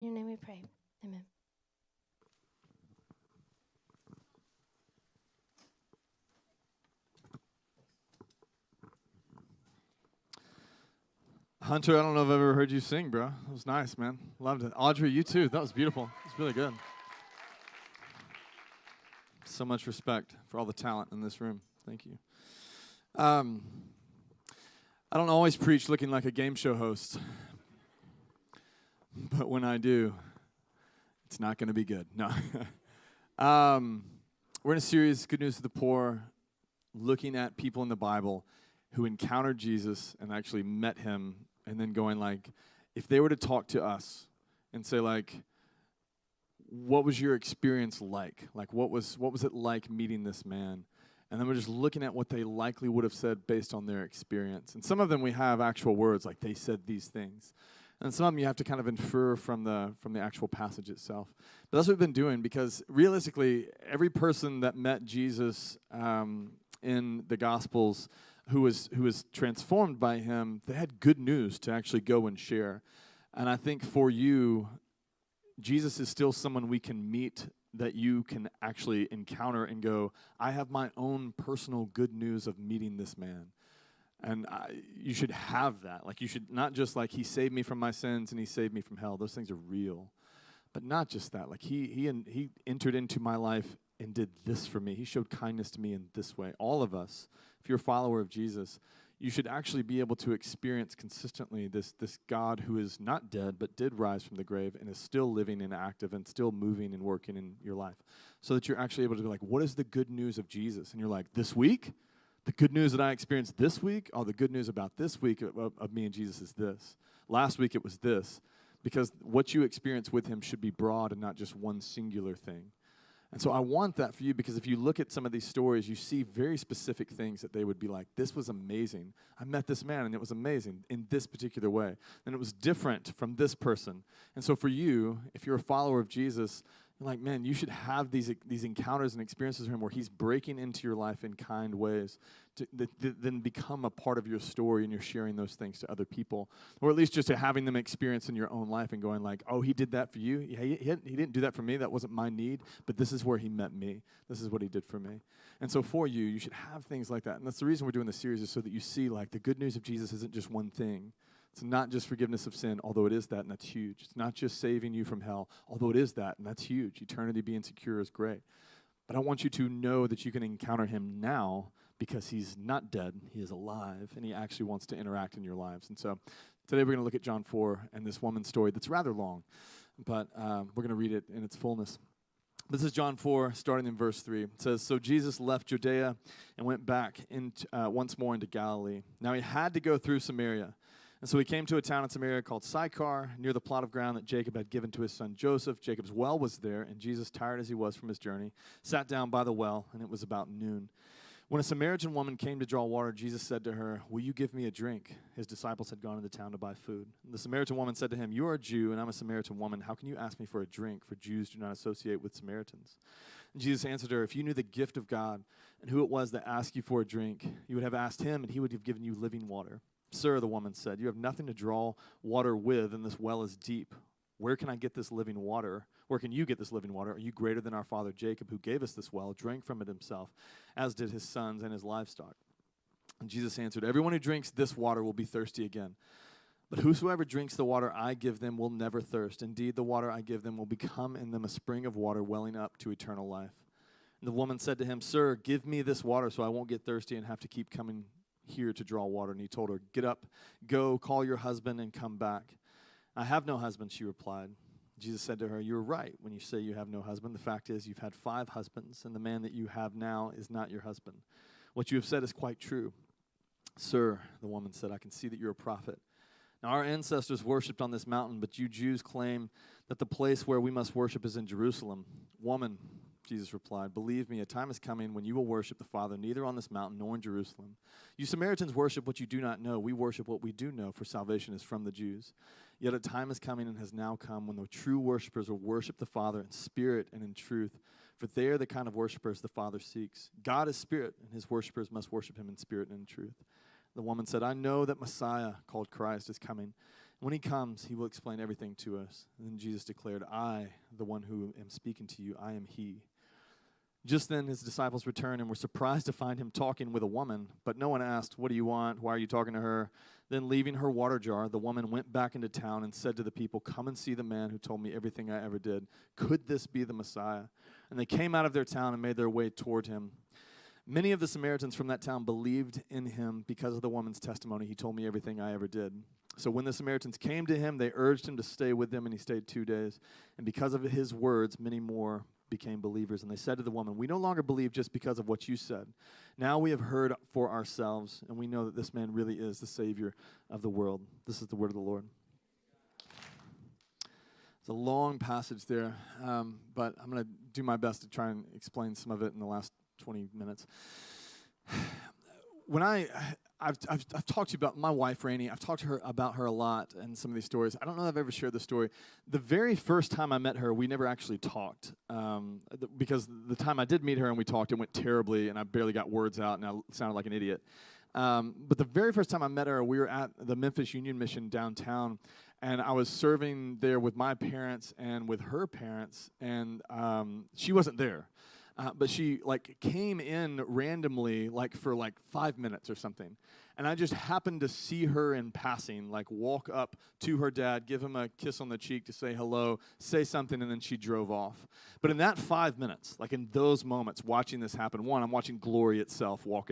In your name we pray. Amen. Hunter, I don't know if I've ever heard you sing, bro. That was nice, man. Loved it. Audrey, you too. That was beautiful. It's really good. So much respect for all the talent in this room. Thank you. I don't always preach looking like a game show host, but when I do, it's not going to be good. No. We're in a series, Good News to the Poor, looking at people in the Bible who encountered Jesus and actually met him, and then going like, if they were to talk to us and say like, what was your experience like? Like, what was it like meeting this man? And then we're just looking at what they likely would have said based on their experience. And some of them we have actual words, like they said these things. And some of them you have to kind of infer from the actual passage itself. But that's what we've been doing, because realistically, every person that met Jesus in the Gospels who was transformed by him, they had good news to actually go and share. And I think for you, Jesus is still someone we can meet, that you can actually encounter and go, I have my own personal good news of meeting this man. And you should have that. Like, you should not just like, he saved me from my sins and he saved me from hell. Those things are real. But not just that. Like, he entered into my life and did this for me. He showed kindness to me in this way. All of us, if you're a follower of Jesus, you should actually be able to experience consistently this God who is not dead, but did rise from the grave and is still living and active and still moving and working in your life. So that you're actually able to be like, what is the good news of Jesus? And you're like, this week? The good news that I experienced this week? Oh, the good news about this week of me and Jesus is this. Last week it was this. Because what you experience with him should be broad and not just one singular thing. And so I want that for you, because if you look at some of these stories, you see very specific things that they would be like, this was amazing. I met this man, and it was amazing in this particular way. And it was different from this person. And so for you, if you're a follower of Jesus, you're like, man, you should have these encounters and experiences with him where he's breaking into your life in kind ways that then become a part of your story, and you're sharing those things to other people. Or at least just to having them experience in your own life and going like, oh, he did that for you? Yeah, he didn't do that for me. That wasn't my need, but this is where he met me. This is what he did for me. And so for you, you should have things like that. And that's the reason we're doing this series, is so that you see like the good news of Jesus isn't just one thing. It's not just forgiveness of sin, although it is that, and that's huge. It's not just saving you from hell, although it is that, and that's huge. Eternity being secure is great. But I want you to know that you can encounter him now, because he's not dead, he is alive, and he actually wants to interact in your lives. And so today we're going to look at John 4 and this woman's story that's rather long, but we're going to read it in its fullness. This is John 4, starting in verse 3. It says, so Jesus left Judea and went back once more into Galilee. Now he had to go through Samaria. And so he came to a town in Samaria called Sychar, near the plot of ground that Jacob had given to his son Joseph. Jacob's well was there, and Jesus, tired as he was from his journey, sat down by the well, and it was about noon. When a Samaritan woman came to draw water, Jesus said to her, will you give me a drink? His disciples had gone into town to buy food. And the Samaritan woman said to him, you are a Jew, and I'm a Samaritan woman. How can you ask me for a drink? For Jews do not associate with Samaritans. And Jesus answered her, if you knew the gift of God and who it was that asked you for a drink, you would have asked him, and he would have given you living water. Sir, the woman said, you have nothing to draw water with, and this well is deep. Where can I get this living water? Where can you get this living water? Are you greater than our father Jacob, who gave us this well, drank from it himself, as did his sons and his livestock? And Jesus answered, everyone who drinks this water will be thirsty again. But whosoever drinks the water I give them will never thirst. Indeed, the water I give them will become in them a spring of water welling up to eternal life. And the woman said to him, sir, give me this water so I won't get thirsty and have to keep coming here to draw water. And he told her, get up, go, call your husband and come back. I have no husband, she replied. Jesus said to her, you're right when you say you have no husband. The fact is you've had 5 husbands, and the man that you have now is not your husband. What you have said is quite true. Sir, the woman said, I can see that you're a prophet. Now our ancestors worshipped on this mountain, but you Jews claim that the place where we must worship is in Jerusalem. Woman, Jesus replied, believe me, a time is coming when you will worship the Father neither on this mountain nor in Jerusalem. You Samaritans worship what you do not know. We worship what we do know, for salvation is from the Jews. Yet a time is coming and has now come when the true worshipers will worship the Father in spirit and in truth, for they are the kind of worshipers the Father seeks. God is spirit, and his worshipers must worship him in spirit and in truth. The woman said, I know that Messiah, called Christ, is coming. When he comes, he will explain everything to us. And then Jesus declared, I, the one who am speaking to you, I am he. Just then his disciples returned and were surprised to find him talking with a woman. But no one asked, what do you want? Why are you talking to her? Then leaving her water jar, the woman went back into town and said to the people, come and see the man who told me everything I ever did. Could this be the Messiah? And they came out of their town and made their way toward him. Many of the Samaritans from that town believed in him because of the woman's testimony. He told me everything I ever did. So when the Samaritans came to him, they urged him to stay with them, and he stayed 2 days. And because of his words, many more became believers. And they said to the woman, we no longer believe just because of what you said. Now we have heard for ourselves, and we know that this man really is the Savior of the world. This is the word of the Lord. It's a long passage there, but I'm going to do my best to try and explain some of it in the last 20 minutes. When I've talked to you about my wife, Rainey. I've talked to her about her a lot and some of these stories. I don't know if I've ever shared this story. The very first time I met her, we never actually talked because the time I did meet her and we talked, it went terribly, and I barely got words out, and I sounded like an idiot. But the very first time I met her, we were at the Memphis Union Mission downtown, and I was serving there with my parents and with her parents, and she wasn't there. But she came in randomly for 5 minutes or something. And I just happened to see her in passing, walk up to her dad, give him a kiss on the cheek to say hello, say something, and then she drove off. But in that 5 minutes, in those moments, watching this happen, one, I'm watching glory itself walk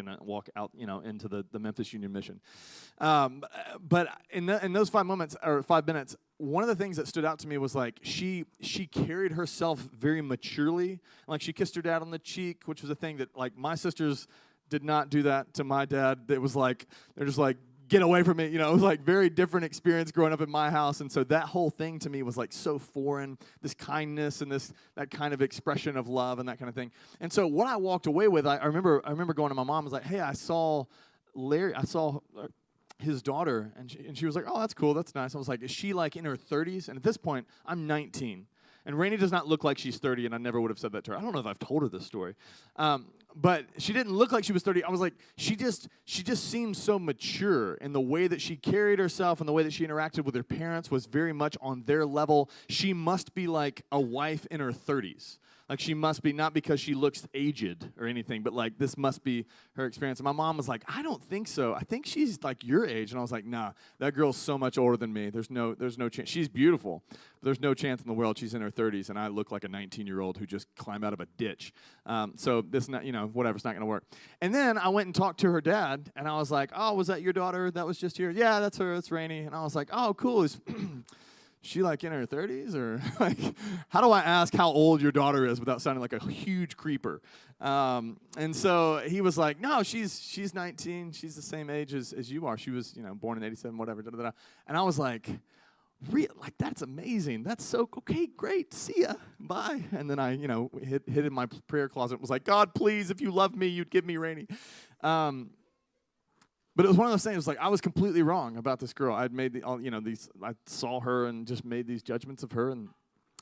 out, into the Memphis Union Mission. But in those 5 minutes, one of the things that stood out to me was she carried herself very maturely. She kissed her dad on the cheek, which was a thing that my sisters did not do that to my dad. It was they're just get away from me. It was very different experience growing up in my house. And so that whole thing to me was so foreign, this kindness and that kind of expression of love and that kind of thing. And so what I walked away with, I remember going to my mom, I was like, hey, I saw his daughter, and she was like, oh, that's cool, that's nice. I was like, is she in her 30s? And at this point, I'm 19. And Rainey does not look like she's 30, and I never would have said that to her. I don't know if I've told her this story. But she didn't look like she was 30. I was like, she just seemed so mature in the way that she carried herself and the way that she interacted with her parents was very much on their level. She must be like a wife in her 30s. She must be, not because she looks aged or anything, but this must be her experience. And my mom was like, I don't think so. I think she's your age. And I was like, nah, that girl's so much older than me. There's no chance. She's beautiful, but there's no chance in the world she's in her 30s, and I look like a 19-year-old who just climbed out of a ditch. So this, whatever, it's not going to work. And then I went and talked to her dad, and I was like, oh, was that your daughter that was just here? Yeah, that's her. That's Rainey. And I was like, oh, cool. Is she in her 30s, or how do I ask how old your daughter is without sounding like a huge creeper? And so he was like, no, she's 19. She's the same age as you are. She was born in 87, whatever. Da, da, da. And I was like, that's amazing. That's so okay. Great. See ya. Bye. And then I hid in my prayer closet and was like, God, please, if you loved me, you'd give me Rainey. But it was one of those things, I was completely wrong about this girl. I'd made I saw her and just made these judgments of her and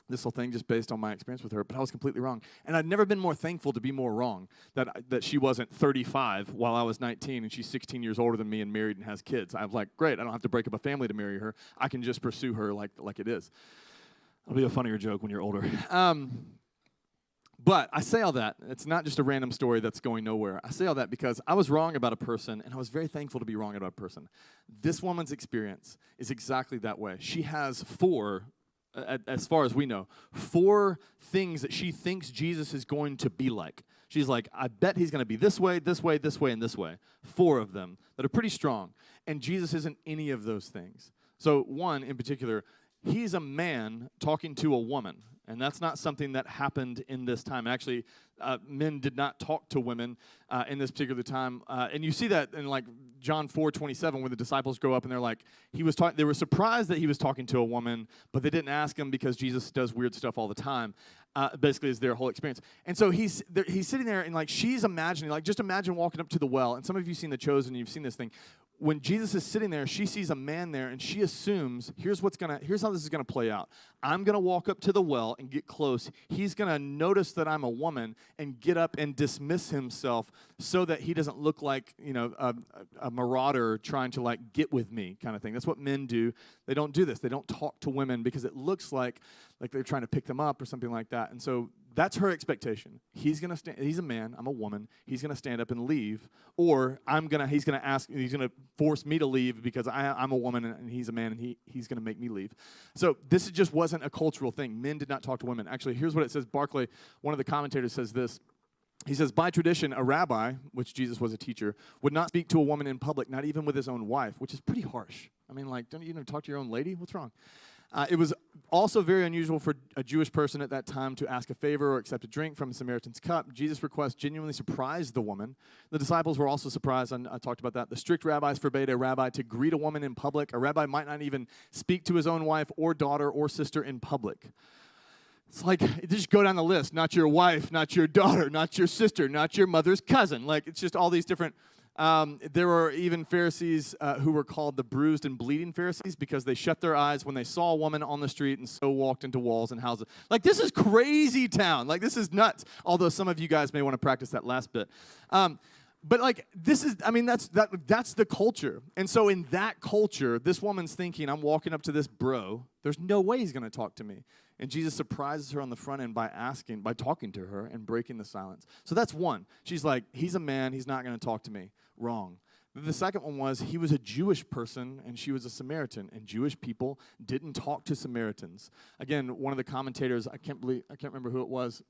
this whole thing just based on my experience with her, but I was completely wrong. And I'd never been more thankful to be more wrong, that she wasn't 35 while I was 19 and she's 16 years older than me and married and has kids. I was like, great, I don't have to break up a family to marry her. I can just pursue her like it is. It'll be a funnier joke when you're older. But I say all that. It's not just a random story that's going nowhere. I say all that because I was wrong about a person, and I was very thankful to be wrong about a person. This woman's experience is exactly that way. She has as far as we know, 4 things that she thinks Jesus is going to be like. She's like, I bet he's going to be this way, this way, this way, and this way. 4 of them that are pretty strong. And Jesus isn't any of those things. So one in particular, he's a man talking to a woman. And that's not something that happened in this time. Actually, men did not talk to women in this particular time. And you see that in John 4:27, where the disciples go up and they're like, they were surprised that he was talking to a woman, but they didn't ask him because Jesus does weird stuff all the time. Basically, is their whole experience. And so he's sitting there and she's imagining, just imagine walking up to the well. And some of you have seen The Chosen, and you've seen this thing. when Jesus is sitting there, she sees a man there, and she assumes, here's how this is gonna play out. I'm gonna walk up to the well and get close. He's gonna notice that I'm a woman and get up and dismiss himself so that he doesn't look like, a marauder trying to like get with me kind of thing. That's what men do. They don't do this. They don't talk to women because it looks like they're trying to pick them up or something like that. And so that's her expectation. He's gonna stand. He's a man. I'm a woman. He's gonna stand up and leave, or he's gonna force me to leave because I'm a woman and he's a man, and he's gonna make me leave. So this just wasn't a cultural thing. Men did not talk to women. Actually, here's what it says. Barclay, one of the commentators, says this. He says, by tradition, a rabbi, which Jesus was a teacher, would not speak to a woman in public, not even with his own wife, which is pretty harsh. I mean, like, don't you talk to your own lady? What's wrong? It was also very unusual for a Jewish person at that time to ask a favor or accept a drink from a Samaritan's cup. Jesus' request genuinely surprised the woman. The disciples were also surprised, and I talked about that. The strict rabbis forbade a rabbi to greet a woman in public. A rabbi might not even speak to his own wife or daughter or sister in public. It's like, just go down the list. Not your wife, not your daughter, not your sister, not your mother's cousin. Like, it's just all these different... there were even Pharisees who were called the bruised and bleeding Pharisees because they shut their eyes when they saw a woman on the street and so walked into walls and houses. Like, this is crazy town. Like, this is nuts. Although some of you guys may want to practice that last bit. But like, that's the culture. And so in that culture, this woman's thinking, I'm walking up to this bro. There's no way he's going to talk to me. And Jesus surprises her on the front end by talking to her and breaking the silence. So that's one. She's like, he's a man. He's not going to talk to me. Wrong. The second one was he was a Jewish person and she was a Samaritan, and Jewish people didn't talk to Samaritans. Again, one of the commentators, I can't remember who it was,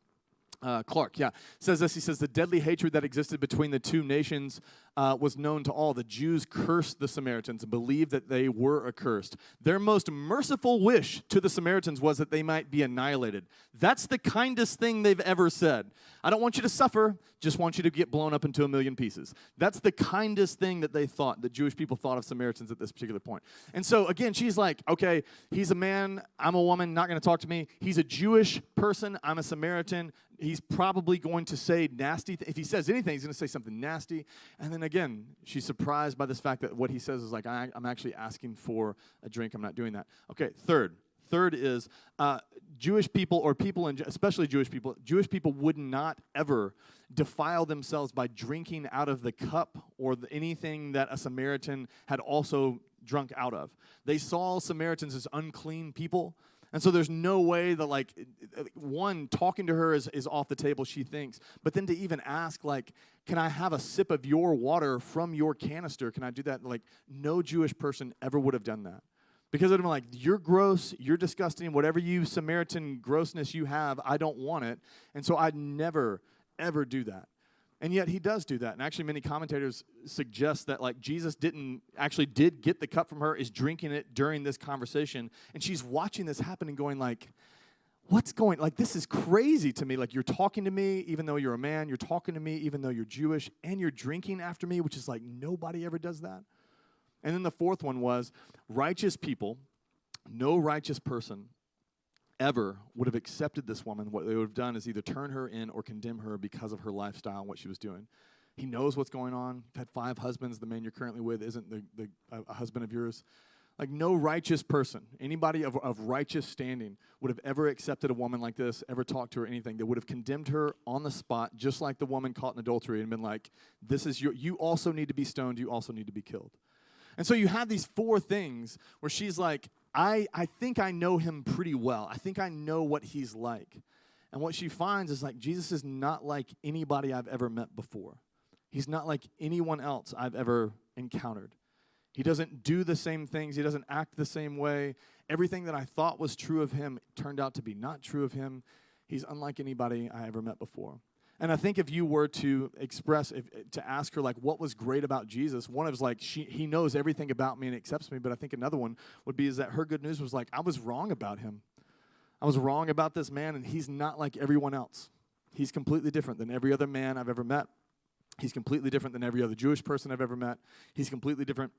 Clark, says this. He says, the deadly hatred that existed between the two nations was known to all. The Jews cursed the Samaritans and believed that they were accursed. Their most merciful wish to the Samaritans was that they might be annihilated. That's the kindest thing they've ever said. I don't want you to suffer, just want you to get blown up into a million pieces. That's the kindest thing that they thought, that Jewish people thought of Samaritans at this particular point. And so, again, she's like, okay, he's a man, I'm a woman, not going to talk to me. He's a Jewish person, I'm a Samaritan. He's probably going to say nasty if he says anything, he's going to say something nasty. And then again, she's surprised by this fact that what he says is like, I'm actually asking for a drink. I'm not doing that. Okay, third is Jewish people, or people, especially Jewish people would not ever defile themselves by drinking out of the cup or anything that a Samaritan had also drunk out of. They saw Samaritans as unclean people. And so there's no way that, like, one, talking to her is off the table, she thinks. But then to even ask, like, can I have a sip of your water from your canister? Can I do that? Like, no Jewish person ever would have done that. Because it would have been like, you're gross, you're disgusting, whatever you Samaritan grossness you have, I don't want it. And so I'd never, ever do that. And yet he does do that. And actually many commentators suggest that like Jesus did get the cup from her, is drinking it during this conversation. And she's watching this happen and going like, this is crazy to me. Like, you're talking to me even though you're a man. You're talking to me even though you're Jewish. And you're drinking after me, which is like nobody ever does that. And then the fourth one was righteous people, no righteous person ever would have accepted this woman. What they would have done is either turn her in or condemn her because of her lifestyle and what she was doing. He knows what's going on. You've had 5 husbands. The man you're currently with isn't a husband of yours. Like, no righteous person, anybody of righteous standing would have ever accepted a woman like this, ever talked to her, anything. They would have condemned her on the spot, just like the woman caught in adultery, and been like, you also need to be stoned, you also need to be killed. And so you have these 4 things where she's like, I think I know him pretty well. I think I know what he's like. And what she finds is like, Jesus is not like anybody I've ever met before. He's not like anyone else I've ever encountered. He doesn't do the same things. He doesn't act the same way. Everything that I thought was true of him turned out to be not true of him. He's unlike anybody I ever met before. And I think if you were to to ask her, like, what was great about Jesus, one is like, he knows everything about me and accepts me, but I think another one would be is that her good news was like, I was wrong about him. I was wrong about this man, and he's not like everyone else. He's completely different than every other man I've ever met. He's completely different than every other Jewish person I've ever met. He's completely different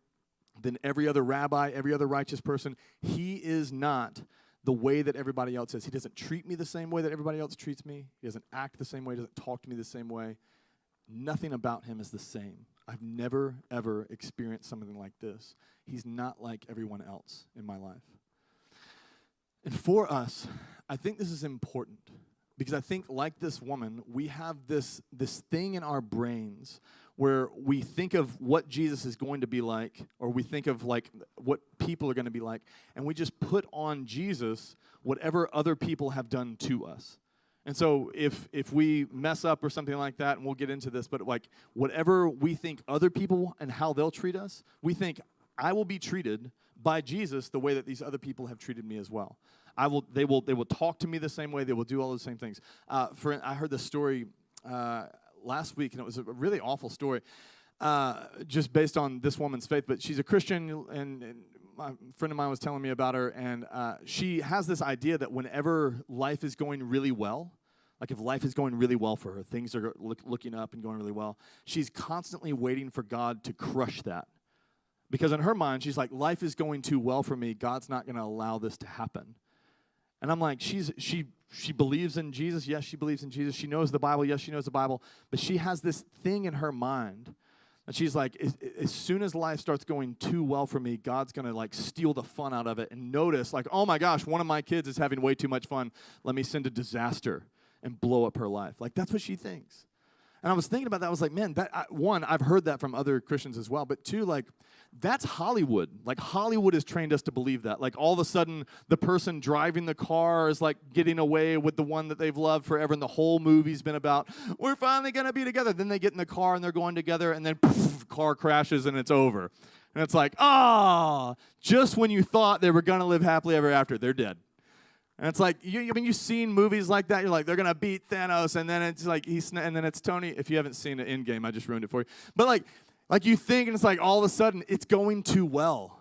than every other rabbi, every other righteous person. He is not the way that everybody else is. He doesn't treat me the same way that everybody else treats me. He doesn't act the same way, doesn't talk to me the same way. Nothing about him is the same. I've never, ever experienced something like this. He's not like everyone else in my life. And for us, I think this is important because I think like this woman, we have this thing in our brains where we think of what Jesus is going to be like, or we think of like what people are going to be like, and we just put on Jesus whatever other people have done to us. And so if we mess up or something like that, and we'll get into this, but like whatever we think other people and how they'll treat us, we think I will be treated by Jesus the way that these other people have treated me as well. They will talk to me the same way. They will do all the same things. I heard this story last week, and it was a really awful story, just based on this woman's faith. But she's a Christian, and a friend of mine was telling me about her, and she has this idea that whenever life is going really well, like if life is going really well for her, things are looking up and going really well, she's constantly waiting for God to crush that. Because in her mind, she's like, life is going too well for me. God's not going to allow this to happen. And I'm like, she believes in Jesus. Yes, she believes in Jesus. She knows the Bible. Yes, she knows the Bible. But she has this thing in her mind. And she's like, as soon as life starts going too well for me, God's going to like steal the fun out of it and notice like, oh my gosh, one of my kids is having way too much fun. Let me send a disaster and blow up her life. Like that's what she thinks. And I was thinking about that. I was like, man, one, I've heard that from other Christians as well. But two, like, that's Hollywood. Like, Hollywood has trained us to believe that. Like, all of a sudden, the person driving the car is, like, getting away with the one that they've loved forever. And the whole movie's been about, we're finally going to be together. Then they get in the car, and they're going together. And then, poof, car crashes, and it's over. And it's like, just when you thought they were going to live happily ever after, they're dead. And it's like, you've seen movies like that. You're like, they're going to beat Thanos. And then it's like, and then it's Tony. If you haven't seen it Endgame, I just ruined it for you. But like you think, and it's like all of a sudden, it's going too well.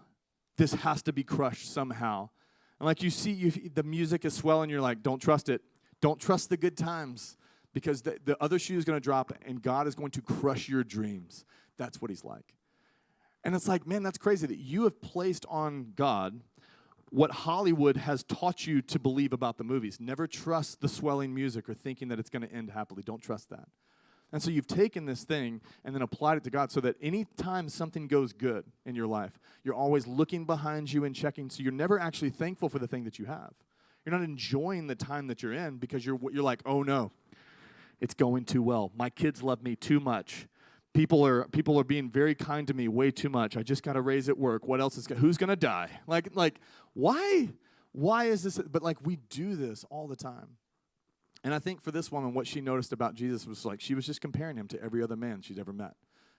This has to be crushed somehow. And like you see, the music is swelling. You're like, don't trust it. Don't trust the good times. Because the other shoe is going to drop, and God is going to crush your dreams. That's what he's like. And it's like, man, that's crazy that you have placed on God what Hollywood has taught you to believe about the movies. Never trust the swelling music or thinking that it's going to end happily. Don't trust that. And so you've taken this thing and then applied it to God so that any time something goes good in your life, you're always looking behind you and checking. So you're never actually thankful for the thing that you have. You're not enjoying the time that you're in because you're like, oh no, it's going too well. My kids love me too much. People are being very kind to me way too much. I just got a raise at work. What else who's going to die? Like why? Why is this? But like we do this all the time. And I think for this woman, what she noticed about Jesus was like she was just comparing him to every other man she'd ever met.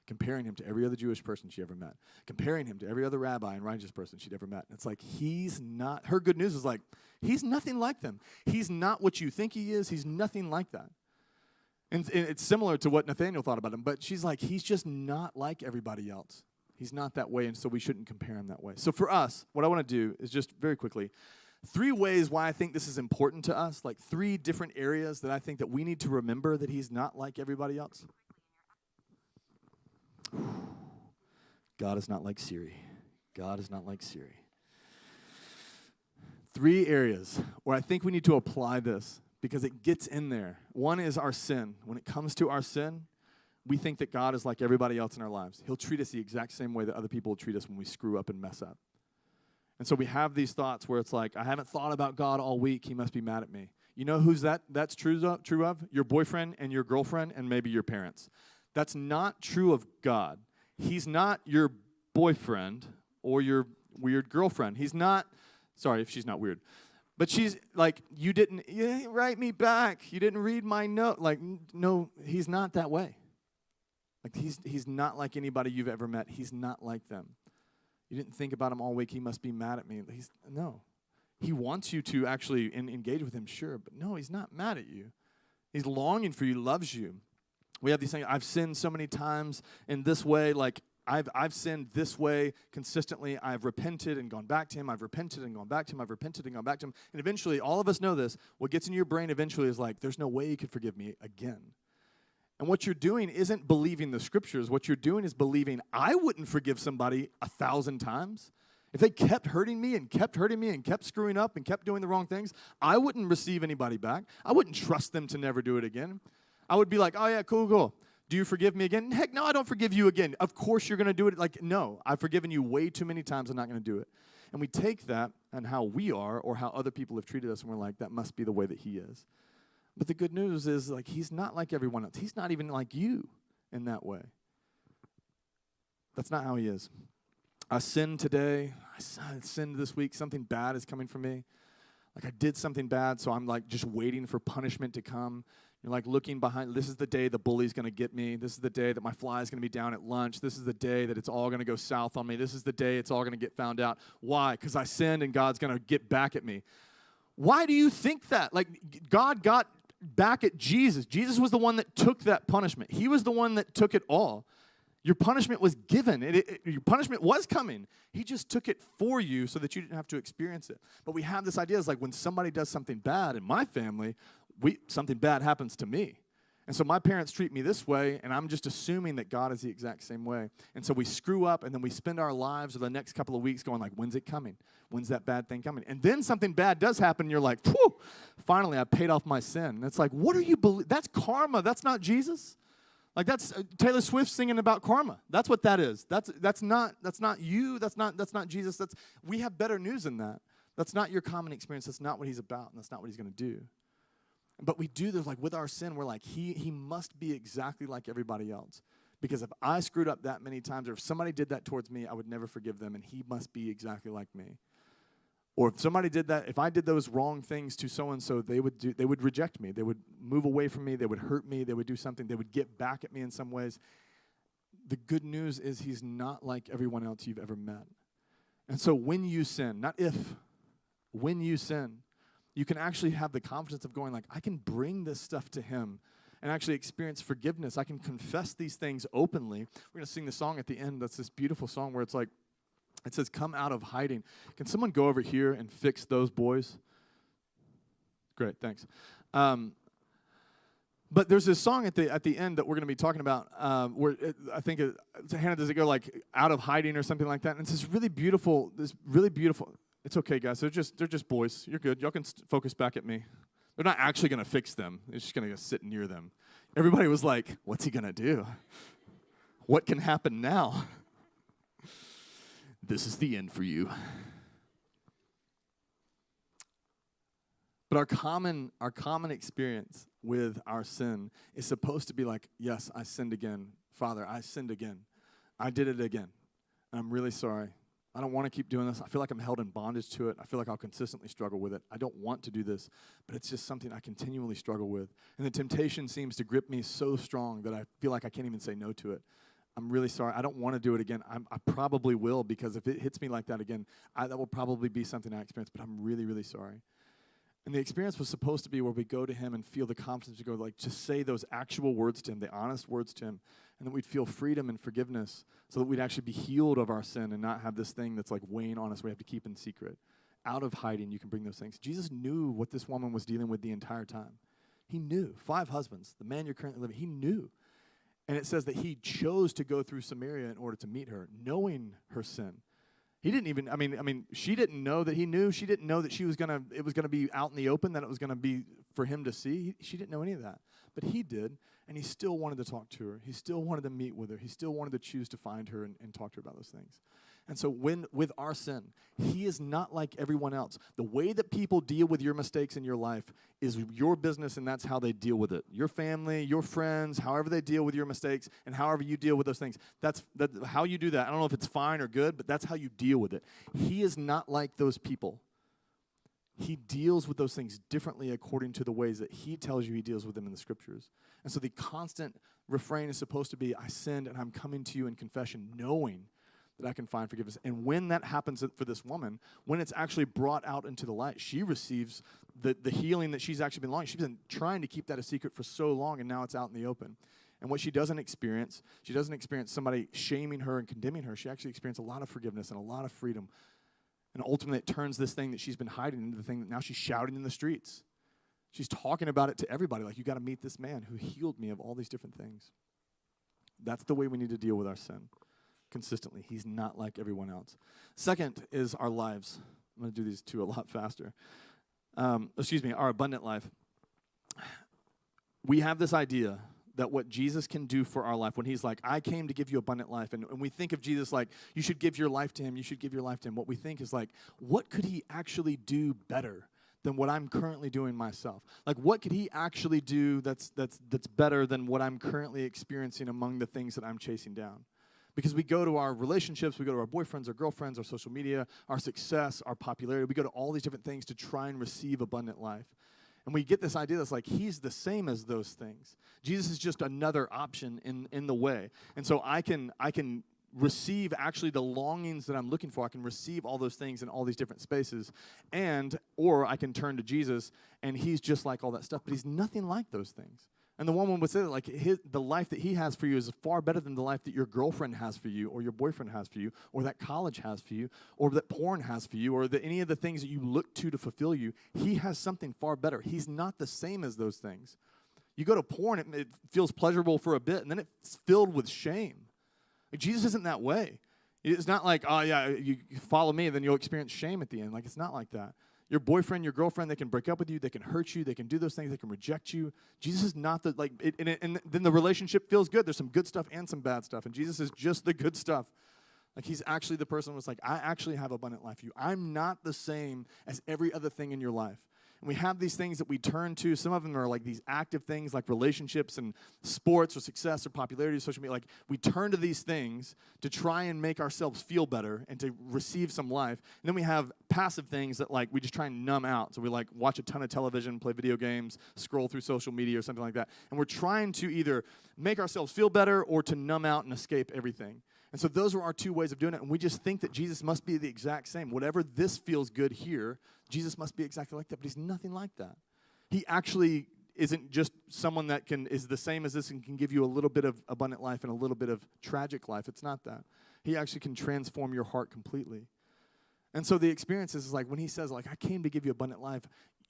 Comparing him to every other Jewish person she ever met. Comparing him to every other rabbi and righteous person she'd ever met. And it's like he's not, her good news is like, he's nothing like them. He's not what you think he is. He's nothing like that. And it's similar to what Nathaniel thought about him, but she's like, he's just not like everybody else. He's not that way, and so we shouldn't compare him that way. So for us, what I want to do is just very quickly, 3 ways why I think this is important to us, like 3 different areas that I think that we need to remember that he's not like everybody else. God is not like Siri. God is not like Siri. 3 areas where I think we need to apply this because it gets in there. One is our sin. When it comes to our sin, we think that God is like everybody else in our lives. He'll treat us the exact same way that other people will treat us when we screw up and mess up. And so we have these thoughts where it's like, I haven't thought about God all week. He must be mad at me. You know who's that's true of? Your boyfriend and your girlfriend and maybe your parents. That's not true of God. He's not your boyfriend or your weird girlfriend. He's not, sorry if she's not weird. But she's like, you didn't write me back. You didn't read my note. Like, no, he's not that way. Like, he's not like anybody you've ever met. He's not like them. You didn't think about him all week. He must be mad at me. No. He wants you to actually engage with him, sure. But no, he's not mad at you. He's longing for you, loves you. We have these things, I've sinned so many times in this way, like, I've sinned this way consistently. I've repented and gone back to him. I've repented and gone back to him. I've repented and gone back to him. And eventually, all of us know this. What gets in your brain eventually is like, there's no way you could forgive me again. And what you're doing isn't believing the scriptures. What you're doing is believing I wouldn't forgive somebody 1,000 times. If they kept hurting me and kept hurting me and kept screwing up and kept doing the wrong things, I wouldn't receive anybody back. I wouldn't trust them to never do it again. I would be like, oh yeah, cool. Do you forgive me again? Heck, no, I don't forgive you again. Of course you're going to do it. Like, no, I've forgiven you way too many times. I'm not going to do it. And we take that and how we are or how other people have treated us, and we're like, that must be the way that he is. But the good news is, like, he's not like everyone else. He's not even like you in that way. That's not how he is. I sinned today. I sinned this week. Something bad is coming for me. Like, I did something bad, so I'm like just waiting for punishment to come. You're like looking behind. This is the day the bully's going to get me. This is the day that my fly is going to be down at lunch. This is the day that it's all going to go south on me. This is the day it's all going to get found out. Why? Because I sinned and God's going to get back at me. Why do you think that? Like, God got back at Jesus. Jesus was the one that took that punishment. He was the one that took it all. Your punishment was given. Your punishment was coming. He just took it for you so that you didn't have to experience it. But we have this idea, it's like when somebody does something bad in my family, something bad happens to me. And so my parents treat me this way, and I'm just assuming that God is the exact same way. And so we screw up, and then we spend our lives or the next couple of weeks going like, when's it coming? When's that bad thing coming? And then something bad does happen, and you're like, whew, finally I paid off my sin. And it's like, what are you believing? That's karma. That's not Jesus. Like, that's Taylor Swift singing about karma. That's what that is. That's not you. That's not Jesus. We have better news than that. That's not your common experience. That's not what he's about, and that's not what he's going to do. But we do this, like, with our sin, we're like, he must be exactly like everybody else. Because if I screwed up that many times, or if somebody did that towards me, I would never forgive them, and he must be exactly like me. Or if somebody did that, if I did those wrong things to so-and-so, they would reject me. They would move away from me. They would hurt me. They would do something. They would get back at me in some ways. The good news is he's not like everyone else you've ever met. And so when you sin, not if, when you sin, you can actually have the confidence of going like, I can bring this stuff to him and actually experience forgiveness. I can confess these things openly. We're going to sing the song at the end. That's this beautiful song where it's like, it says, come out of hiding. Can someone go over here and fix those boys? Great, thanks. But there's this song at the end that we're going to be talking about where I think Hannah, does it go like out of hiding or something like that? And it's this really beautiful. It's okay, guys. They're just boys. You're good. Y'all can focus back at me. They're not actually going to fix them. They're just going to sit near them. Everybody was like, what's he going to do? What can happen now? This is the end for you. But our common experience with our sin is supposed to be like, yes, I sinned again. Father, I sinned again. I did it again. And I'm really sorry. I don't want to keep doing this. I feel like I'm held in bondage to it. I feel like I'll consistently struggle with it. I don't want to do this, but it's just something I continually struggle with. And the temptation seems to grip me so strong that I feel like I can't even say no to it. I'm really sorry. I don't want to do it again. I probably will, because if it hits me like that again, that will probably be something I experience, but I'm really, really sorry. And the experience was supposed to be where we go to him and feel the confidence to go, like, just say those actual words to him, the honest words to him, and that we'd feel freedom and forgiveness so that we'd actually be healed of our sin and not have this thing that's like weighing on us we have to keep in secret. Out of hiding, you can bring those things. Jesus knew what this woman was dealing with the entire time. He knew. 5 husbands, the man you're currently living, he knew. And it says that he chose to go through Samaria in order to meet her, knowing her sin. He didn't even, I mean, she didn't know that he knew. She didn't know that it was gonna be out in the open, that it was gonna be for him to see. She didn't know any of that. But he did, and he still wanted to talk to her. He still wanted to meet with her. He still wanted to choose to find her and talk to her about those things. And so with our sin, he is not like everyone else. The way that people deal with your mistakes in your life is your business, and that's how they deal with it. Your family, your friends, however they deal with your mistakes, and however you deal with those things. That's how you do that. I don't know if it's fine or good, but that's how you deal with it. He is not like those people. He deals with those things differently according to the ways that he tells you he deals with them in the scriptures. And so the constant refrain is supposed to be, I sinned and I'm coming to you in confession, knowing that I can find forgiveness. And when that happens for this woman, when it's actually brought out into the light, she receives the healing that she's actually been longing. She's been trying to keep that a secret for so long, and now it's out in the open. And what she doesn't experience somebody shaming her and condemning her. She actually experienced a lot of forgiveness and a lot of freedom. And ultimately, it turns this thing that she's been hiding into the thing that now she's shouting in the streets. She's talking about it to everybody, like, you got to meet this man who healed me of all these different things. That's the way we need to deal with our sin. Consistently. He's not like everyone else. Second is our lives. I'm going to do these two a lot faster. Our abundant life. We have this idea that what Jesus can do for our life, when he's like, I came to give you abundant life, and we think of Jesus like, you should give your life to him, you should give your life to him, what we think is like, what could he actually do better than what I'm currently doing myself? Like, what could he actually do that's better than what I'm currently experiencing among the things that I'm chasing down? Because we go to our relationships, we go to our boyfriends, our girlfriends, our social media, our success, our popularity. We go to all these different things to try and receive abundant life. And we get this idea that's like, he's the same as those things. Jesus is just another option in the way. And so I can receive actually the longings that I'm looking for. I can receive all those things in all these different spaces. Or I can turn to Jesus, and he's just like all that stuff, but he's nothing like those things. And the woman would say that, like, the life that he has for you is far better than the life that your girlfriend has for you, or your boyfriend has for you, or that college has for you, or that porn has for you, or any of the things that you look to fulfill you. He has something far better. He's not the same as those things. You go to porn, it feels pleasurable for a bit, and then it's filled with shame. Like, Jesus isn't that way. It's not like, oh, yeah, you follow me, then you'll experience shame at the end. Like, it's not like that. Your boyfriend, your girlfriend, they can break up with you, they can hurt you, they can do those things, they can reject you. Jesus is not and then the relationship feels good. There's some good stuff and some bad stuff, and Jesus is just the good stuff. Like, he's actually the person who was like, I actually have abundant life for you. I'm not the same as every other thing in your life. And we have these things that we turn to. Some of them are like these active things like relationships and sports or success or popularity or social media. Like, we turn to these things to try and make ourselves feel better and to receive some life. And then we have passive things that, like, we just try and numb out. So we, like, watch a ton of television, play video games, scroll through social media or something like that. And we're trying to either make ourselves feel better or to numb out and escape everything. And so those are our two ways of doing it. And we just think that Jesus must be the exact same. Whatever this feels good here, Jesus must be exactly like that. But he's nothing like that. He actually isn't just someone that is the same as this and can give you a little bit of abundant life and a little bit of tragic life. It's not that. He actually can transform your heart completely. And so the experience is like, when he says, like, I came to give you abundant life,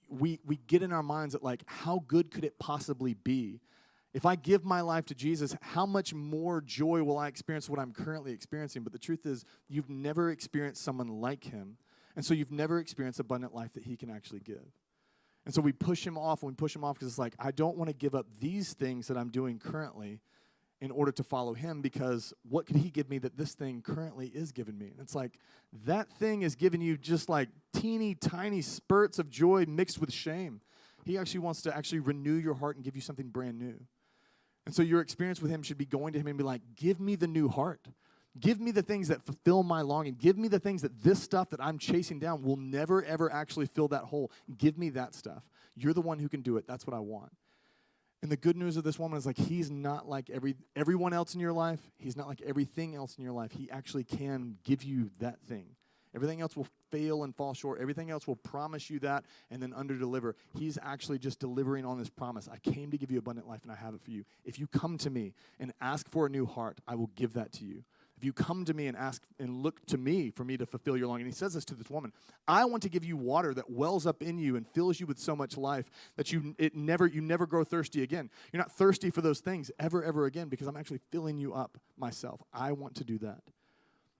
we get in our minds that, like, how good could it possibly be? If I give my life to Jesus, how much more joy will I experience what I'm currently experiencing? But the truth is, you've never experienced someone like him. And so you've never experienced abundant life that he can actually give. And so we push him off, and we push him off because it's like, I don't want to give up these things that I'm doing currently in order to follow him, because what could he give me that this thing currently is giving me? And it's like, that thing is giving you just like teeny tiny spurts of joy mixed with shame. He actually wants to actually renew your heart and give you something brand new. And so your experience with him should be going to him and be like, give me the new heart. Give me the things that fulfill my longing. Give me the things that this stuff that I'm chasing down will never, ever actually fill that hole. Give me that stuff. You're the one who can do it. That's what I want. And the good news of this woman is, like, he's not like everyone else in your life. He's not like everything else in your life. He actually can give you that thing. Everything else will fail and fall short. Everything else will promise you that and then underdeliver. He's actually just delivering on this promise. I came to give you abundant life, and I have it for you. If you come to me and ask for a new heart, I will give that to you. If you come to me and ask and look to me for me to fulfill your longing, and he says this to this woman, I want to give you water that wells up in you and fills you with so much life that you never grow thirsty again. You're not thirsty for those things ever again, because I'm actually filling you up myself. I want to do that.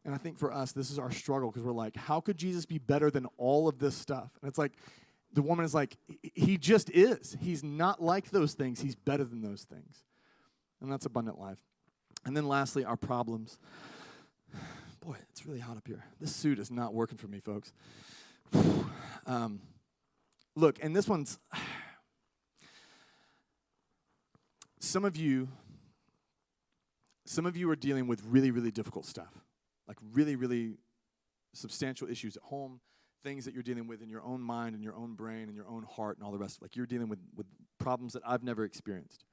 And I think for us, this is our struggle, because we're like, how could Jesus be better than all of this stuff? And it's like, the woman is like, he just is. He's not like those things. He's better than those things. And that's abundant life. And then lastly, our problems. Boy, it's really hot up here. This suit is not working for me, folks. Look, and this one's, some of you are dealing with really, really difficult stuff. Like really, really substantial issues at home, things that you're dealing with in your own mind and your own brain and your own heart and all the rest. Like, you're dealing with problems that I've never experienced.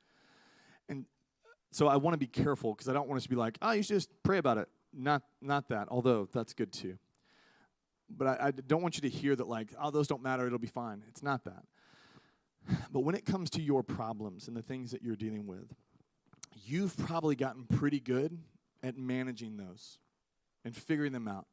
And so I want to be careful, because I don't want us to be like, oh, you should just pray about it. Not that, although that's good too. But I don't want you to hear that, like, oh, those don't matter, it'll be fine. It's not that. But when it comes to your problems and the things that you're dealing with, you've probably gotten pretty good at managing those and figuring them out.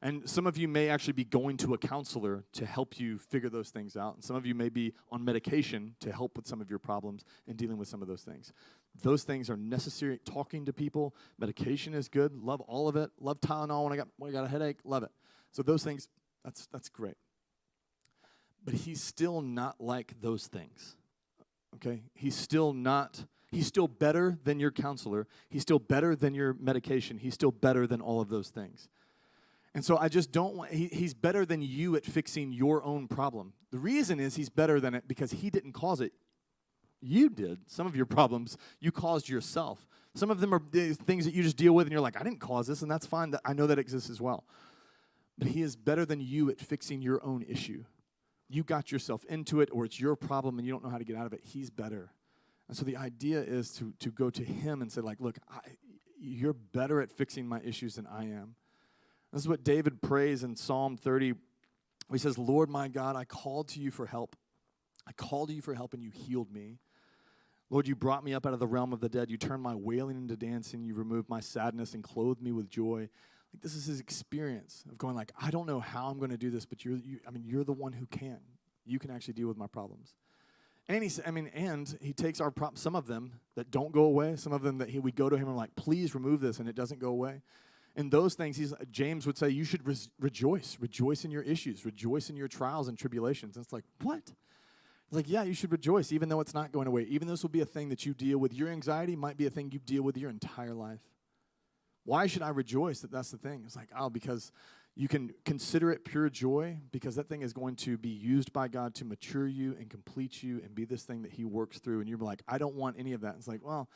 And some of you may actually be going to a counselor to help you figure those things out. And some of you may be on medication to help with some of your problems and dealing with some of those things. Those things are necessary. Talking to people, medication is good. Love all of it. Love Tylenol when I got a headache. Love it. So those things, that's great. But he's still not like those things. Okay? He's still not He's still better than your counselor. He's still better than your medication. He's still better than all of those things. And so I just don't want, he's better than you at fixing your own problem. The reason is he's better than it because he didn't cause it. You did. Some of your problems you caused yourself. Some of them are things that you just deal with and you're like, I didn't cause this, and that's fine. I know that exists as well. But he is better than you at fixing your own issue. You got yourself into it, or it's your problem and you don't know how to get out of it. He's better. And so the idea is to go to him and say, like, look, you're better at fixing my issues than I am. This is what David prays in Psalm 30. He says, Lord, my God, I called to you for help. I called to you for help and you healed me. Lord, you brought me up out of the realm of the dead. You turned my wailing into dancing. You removed my sadness and clothed me with joy. Like, this is his experience of going like, I don't know how I'm going to do this, but you're the one who can. You can actually deal with my problems. And he takes our problems, some of them that don't go away, some of them that we go to him and like, please remove this, and it doesn't go away. And those things, James would say, you should rejoice. Rejoice in your issues. Rejoice in your trials and tribulations. And it's like, what? It's like, yeah, you should rejoice, even though it's not going away. Even though this will be a thing that you deal with. Your anxiety might be a thing you deal with your entire life. Why should I rejoice that that's the thing? It's like, because you can consider it pure joy, because that thing is going to be used by God to mature you and complete you and be this thing that he works through. And you're like, I don't want any of that. It's like, well,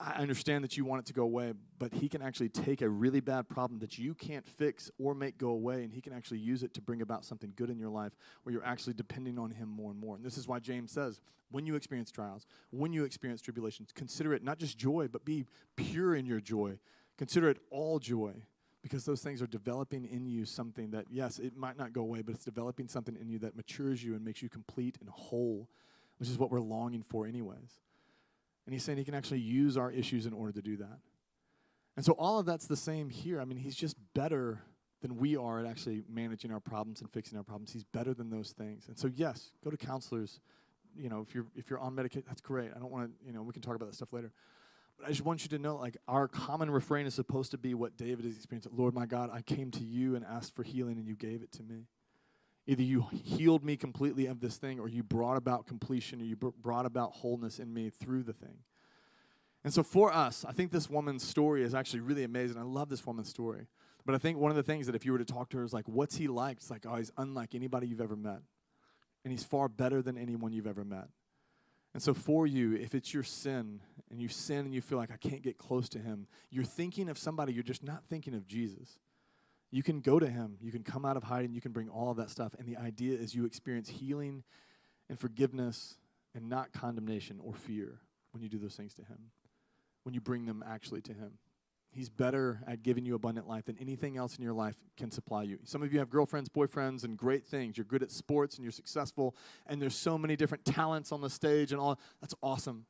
I understand that you want it to go away, but he can actually take a really bad problem that you can't fix or make go away, and he can actually use it to bring about something good in your life where you're actually depending on him more and more. And this is why James says, when you experience trials, when you experience tribulations, consider it not just joy, but be pure in your joy. Consider it all joy, because those things are developing in you something that, yes, it might not go away, but it's developing something in you that matures you and makes you complete and whole, which is what we're longing for anyways. And he's saying he can actually use our issues in order to do that. And so all of that's the same here. I mean, he's just better than we are at actually managing our problems and fixing our problems. He's better than those things. And so, yes, go to counselors. If you're on medication, that's great. I don't want to, we can talk about that stuff later. But I just want you to know, like, our common refrain is supposed to be what David is experiencing. Lord, my God, I came to you and asked for healing, and you gave it to me. Either you healed me completely of this thing, or you brought about completion, or you brought about wholeness in me through the thing. And so for us, I think this woman's story is actually really amazing. I love this woman's story. But I think one of the things that if you were to talk to her is like, what's he like? It's like, oh, he's unlike anybody you've ever met. And he's far better than anyone you've ever met. And so for you, if it's your sin, and you sin and you feel like I can't get close to him, you're thinking of somebody, you're just not thinking of Jesus. You can go to him. You can come out of hiding. You can bring all of that stuff. And the idea is you experience healing and forgiveness and not condemnation or fear when you do those things to him, when you bring them actually to him. He's better at giving you abundant life than anything else in your life can supply you. Some of you have girlfriends, boyfriends, and great things. You're good at sports and you're successful, and there's so many different talents on the stage and all. That's awesome.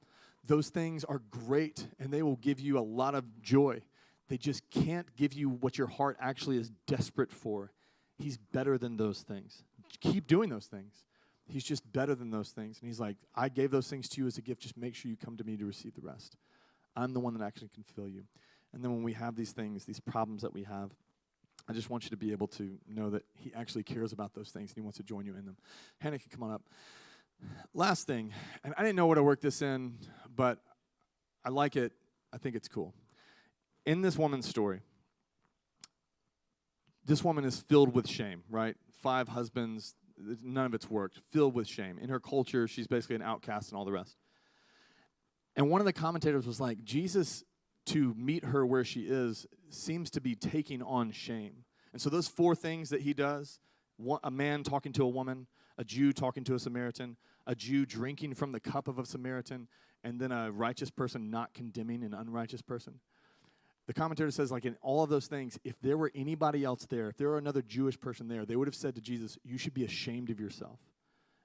Those things are great, and they will give you a lot of joy. They just can't give you what your heart actually is desperate for. He's better than those things. Keep doing those things. He's just better than those things. And he's like, I gave those things to you as a gift. Just make sure you come to me to receive the rest. I'm the one that actually can fill you. And then when we have these things, these problems that we have, I just want you to be able to know that he actually cares about those things and he wants to join you in them. Hannah can come on up. Last thing, and I didn't know where to work this in, but I like it. I think it's cool. In this woman's story, this woman is filled with shame, right? 5 husbands, none of it's worked, filled with shame. In her culture, she's basically an outcast and all the rest. And one of the commentators was like, Jesus, to meet her where she is, seems to be taking on shame. And so those 4 things that he does, a man talking to a woman, a Jew talking to a Samaritan, a Jew drinking from the cup of a Samaritan, and then a righteous person not condemning an unrighteous person. The commentator says, like, in all of those things, if there were anybody else there, if there were another Jewish person there, they would have said to Jesus, you should be ashamed of yourself.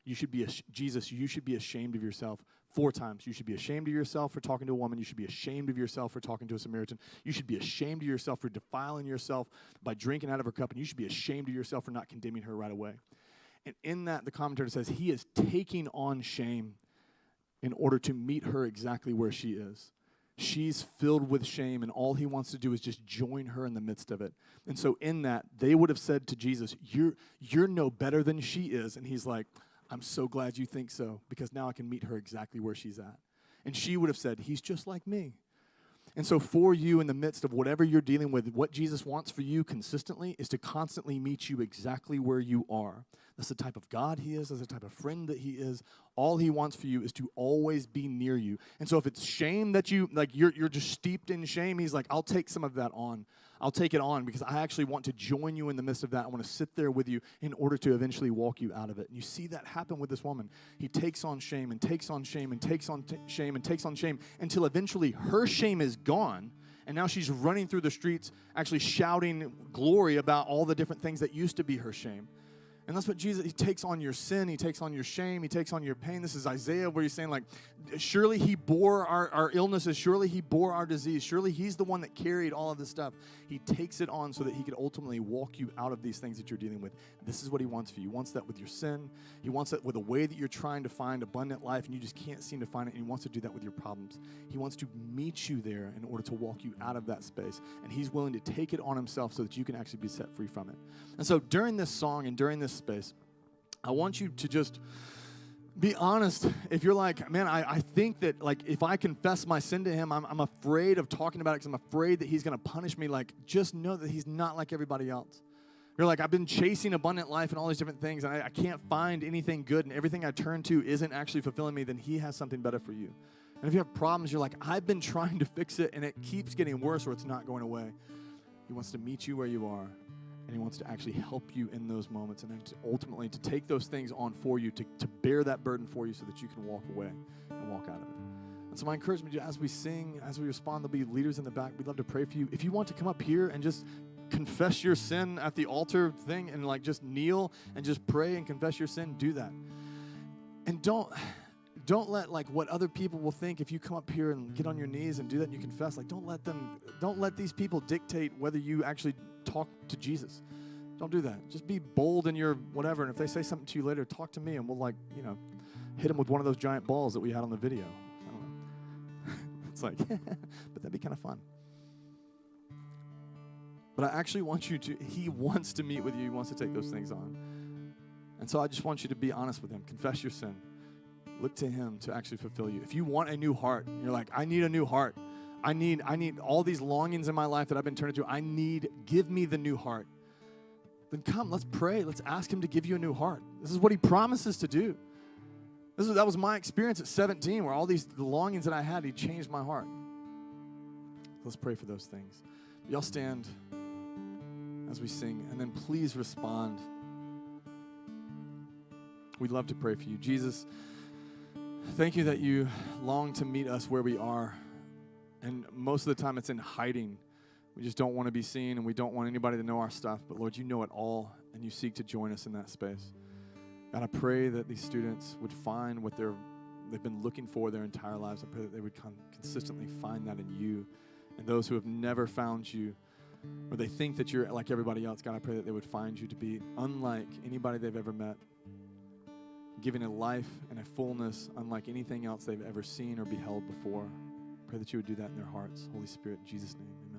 Jesus, you should be ashamed of yourself 4 times. You should be ashamed of yourself for talking to a woman. You should be ashamed of yourself for talking to a Samaritan. You should be ashamed of yourself for defiling yourself by drinking out of her cup. And you should be ashamed of yourself for not condemning her right away. And in that, the commentator says, he is taking on shame in order to meet her exactly where she is. She's filled with shame, and all he wants to do is just join her in the midst of it. And so in that, they would have said to Jesus, you're no better than she is. And he's like, I'm so glad you think so, because now I can meet her exactly where she's at. And she would have said, he's just like me. And so for you, in the midst of whatever you're dealing with, what Jesus wants for you consistently is to constantly meet you exactly where you are. That's the type of God he is. That's the type of friend that he is. All he wants for you is to always be near you. And so if it's shame that you're just steeped in shame, he's like, I'll take some of that on. I'll take it on because I actually want to join you in the midst of that. I want to sit there with you in order to eventually walk you out of it. And you see that happen with this woman. He takes on shame and takes on shame and takes on shame and takes on shame until eventually her shame is gone. And now she's running through the streets actually shouting glory about all the different things that used to be her shame. And that's what Jesus, he takes on your sin, he takes on your shame, he takes on your pain. This is Isaiah where he's saying like, surely he bore our illnesses, surely he bore our disease, surely he's the one that carried all of this stuff. He takes it on so that he could ultimately walk you out of these things that you're dealing with. This is what he wants for you. He wants that with your sin. He wants that with the way that you're trying to find abundant life and you just can't seem to find it. And he wants to do that with your problems. He wants to meet you there in order to walk you out of that space. And he's willing to take it on himself so that you can actually be set free from it. And so during this song and during this space, I want you to just be honest. If you're like, man, I think that like if I confess my sin to him, I'm afraid of talking about it because I'm afraid that he's going to punish me. Like, just know that he's not like everybody else. You're like, I've been chasing abundant life and all these different things, and I can't find anything good, and everything I turn to isn't actually fulfilling me, then he has something better for you. And if you have problems, you're like, I've been trying to fix it, and it keeps getting worse or it's not going away. He wants to meet you where you are. And he wants to actually help you in those moments and then ultimately to take those things on for you, to bear that burden for you so that you can walk away and walk out of it. And so my encouragement to you, as we sing, as we respond, there'll be leaders in the back. We'd love to pray for you. If you want to come up here and just confess your sin at the altar thing and like just kneel and just pray and confess your sin, do that. And don't let like what other people will think if you come up here and get on your knees and do that and you confess. Like don't let these people dictate whether you actually talk to Jesus. Don't do that. Just be bold in your whatever. And if they say something to you later, talk to me and we'll hit them with one of those giant balls that we had on the video. I don't know. It's like, but that'd be kind of fun. But I actually want he wants to meet with you. He wants to take those things on. And so I just want you to be honest with him. Confess your sin. Look to him to actually fulfill you. If you want a new heart, you're like, I need a new heart. I need all these longings in my life that I've been turning to. Give me the new heart. Then come, let's pray. Let's ask him to give you a new heart. This is what he promises to do. That was my experience at 17, where all the longings that I had, he changed my heart. Let's pray for those things. Y'all stand as we sing, and then please respond. We'd love to pray for you. Jesus, thank you that you long to meet us where we are. And most of the time it's in hiding. We just don't want to be seen, and we don't want anybody to know our stuff. But Lord, you know it all, and you seek to join us in that space. God, I pray that these students would find what they've been looking for their entire lives. I pray that they would consistently find that in you. And those who have never found you, or they think that you're like everybody else, God, I pray that they would find you to be unlike anybody they've ever met, giving a life and a fullness unlike anything else they've ever seen or beheld before. Pray that you would do that in their hearts. Holy Spirit, in Jesus' name, amen.